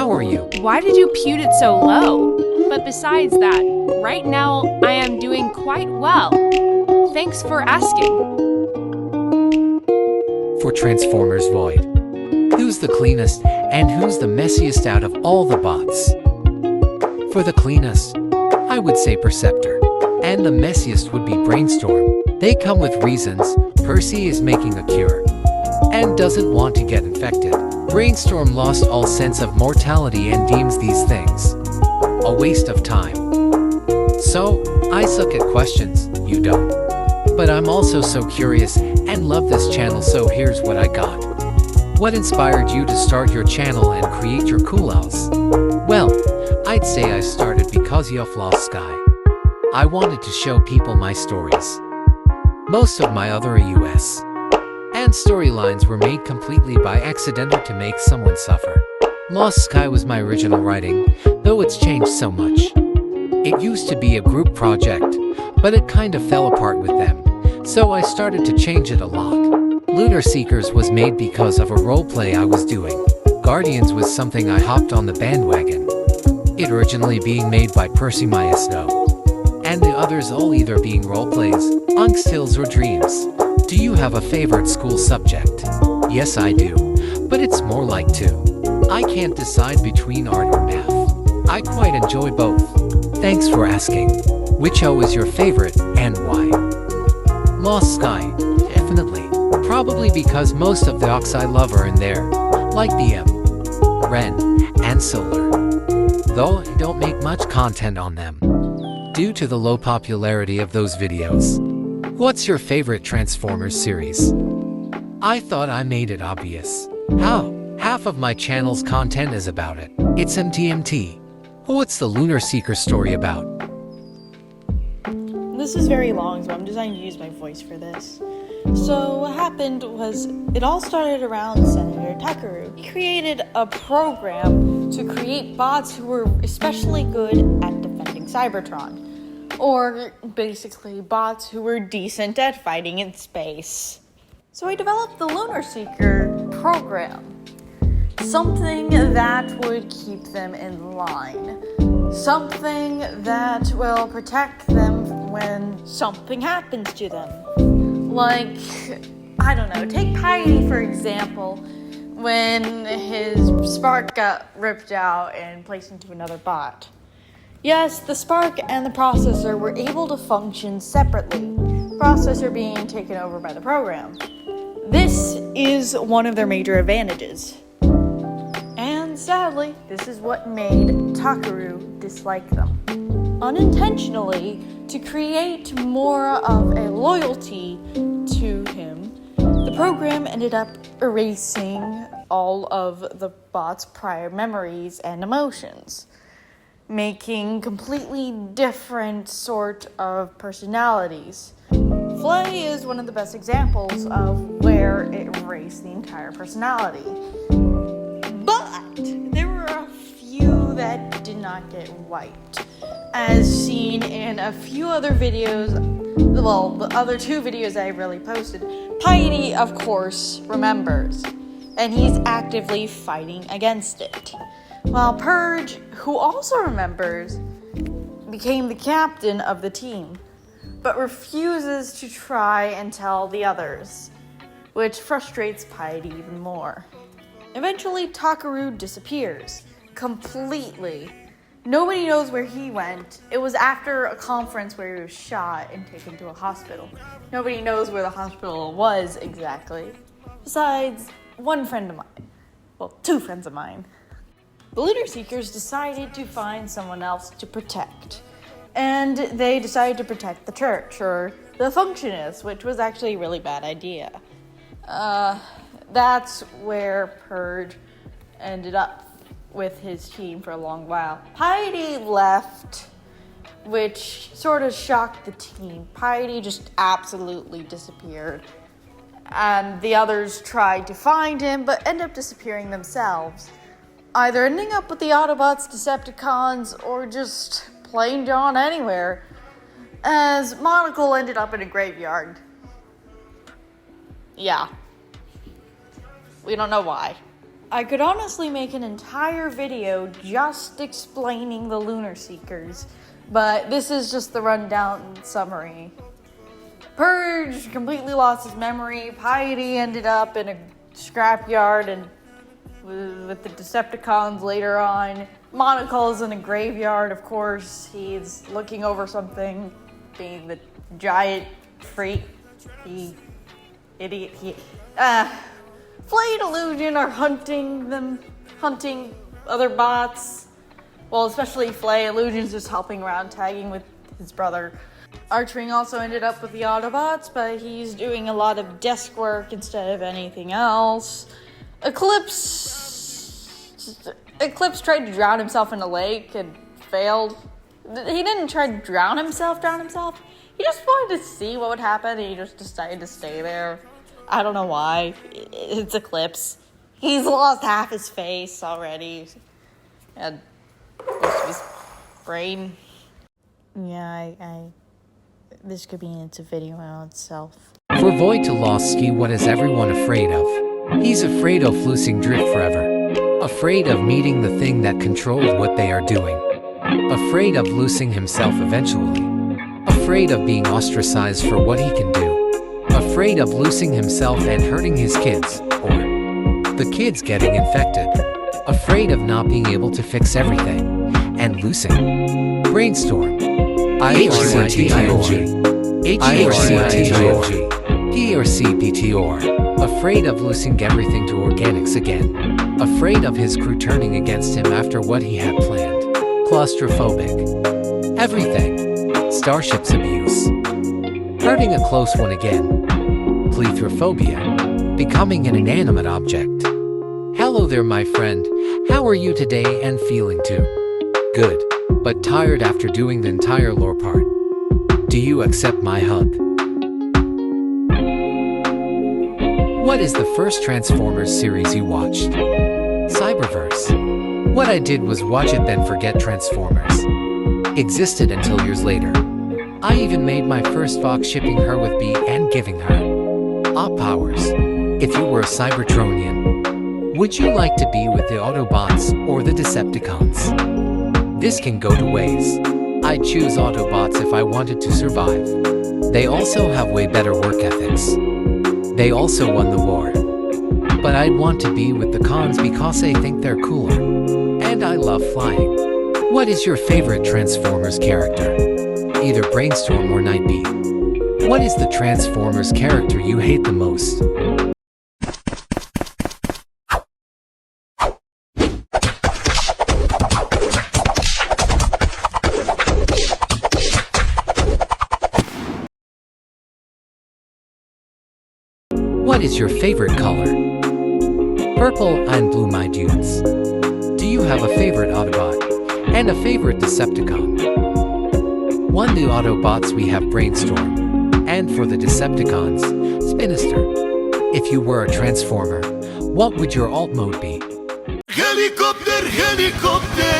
how are you? Why did you pewt it so low? But besides that, right now I am doing quite well. Thanks for asking. For Transformers Void, who's the cleanest and who's the messiest out of all the bots? For the cleanest, I would say Perceptor, and the messiest would be Brainstorm. They come with reasons. Percy is making a cure and doesn't want to get infected. Brainstorm lost all sense of mortality and deems these things a waste of time. So, I suck at questions, you don't. But I'm also so curious and love this channel, so here's what I got. What inspired you to start your channel and create your cool house? Well, I'd say I started because of Lost Sky. I wanted to show people my stories. Most of my other US and storylines were made completely by accident to make someone suffer. Lost Sky was my original writing, though it's changed so much. It used to be a group project, but it kind of fell apart with them, so I started to change it a lot. Lunar Seekers was made because of a roleplay I was doing. Guardians was something I hopped on the bandwagon. It originally being made by Percy Maestro, and the others all either being roleplays, angst tales or dreams. Do you have a favorite school subject? Yes, I do, but it's more like two. I can't decide between art or math. I quite enjoy both. Thanks for asking. Which O is your favorite, and why? Lost Sky, definitely. Probably because most of the Ox I love are in there, like BM, Ren, and Solar. Though I don't make much content on them, due to the low popularity of those videos. What's your favorite Transformers series? I thought I made it obvious. How? Half of my channel's content is about it. It's MTMT. What's the Lunar Seeker story about? This is very long, so I'm deciding to use my voice for this. So what happened was, it all started around Senator Tuckaroo. He created a program to create bots who were especially good at defending Cybertron. Or basically bots who were decent at fighting in space. So he developed the Lunar Seeker program. Something that would keep them in line. Something that will protect them when something happens to them. Like, I don't know, take Piety for example, when his spark got ripped out and placed into another bot. Yes, the spark and the processor were able to function separately, processor being taken over by the program. This is one of their major advantages. And sadly, this is what made Tuckaroo dislike them. Unintentionally, to create more of a loyalty to him, the program ended up erasing all of the bot's prior memories and emotions, making completely different sort of personalities. Flay is one of the best examples of where it erased the entire personality. But there were a few that did not get wiped, as seen in a few other videos. Well, the other two videos I really posted. Piety, of course, remembers, and he's actively fighting against it. While Purge, who also remembers, became the captain of the team, but refuses to try and tell the others, which frustrates Piety even more. Eventually, Tuckaroo disappears completely. Nobody knows where he went. It was after a conference where he was shot and taken to a hospital. Nobody knows where the hospital was exactly, besides one friend of mine. Well, two friends of mine. The Lunar Seekers decided to find someone else to protect. And they decided to protect the church, or the Functionists, which was actually a really bad idea. That's where Purge ended up with his team for a long while. Piety left, which sort of shocked the team. Piety just absolutely disappeared. And the others tried to find him, but ended up disappearing themselves. Either ending up with the Autobots, Decepticons, or just plain gone anywhere, as Monocle ended up in a graveyard. Yeah. We don't know why. I could honestly make an entire video just explaining the Lunar Seekers, but this is just the rundown summary. Purge completely lost his memory. Piety ended up in a scrapyard and with the Decepticons later on. Monocle's in a graveyard, of course. He's looking over something, being the giant freak. Idiot. Flay and Illusion are hunting other bots. Well, especially Flay. Illusion's just helping around, tagging with his brother. Archwing also ended up with the Autobots, but he's doing a lot of desk work instead of anything else. Eclipse tried to drown himself in a lake and failed. He didn't try to drown himself. He just wanted to see what would happen, and he just decided to stay there. I don't know why. It's Eclipse. He's lost half his face already. And most of his brain. Yeah, this could be into video in itself. For Wojciechowski, what is everyone afraid of? He's afraid of losing Drift forever. Afraid of meeting the thing that controlled what they are doing. Afraid of losing himself eventually. Afraid of being ostracized for what he can do. Afraid of losing himself and hurting his kids, or the kids getting infected. Afraid of not being able to fix everything, and losing. Brainstorm. PRCPTOR. Afraid of losing everything to organics again. Afraid of his crew turning against him after what he had planned. Claustrophobic. Everything. Starship's abuse. Hurting a close one again. Plethrophobia. Becoming an inanimate object. Hello there, my friend. How are you today and feeling too? Good, but tired after doing the entire lore part. Do you accept my hug? What is the first Transformers series you watched? Cyberverse. What I did was watch it then forget Transformers existed until years later. I even made my first Fox shipping her with B and giving her op powers. If you were a Cybertronian, would you like to be with the Autobots or the Decepticons? This can go two ways. I'd choose Autobots if I wanted to survive. They also have way better work ethics. They also won the war. But I'd want to be with the cons because I think they're cooler. And I love flying. What is your favorite Transformers character? Either Brainstorm or Nightbeat. What is the Transformers character you hate the most? What is your favorite color? Purple and blue, my dudes. Do you have a favorite Autobot and a favorite Decepticon? One new Autobots we have Brainstorm. And for the Decepticons, Spinister. If you were a Transformer, what would your alt mode be? Helicopter, helicopter.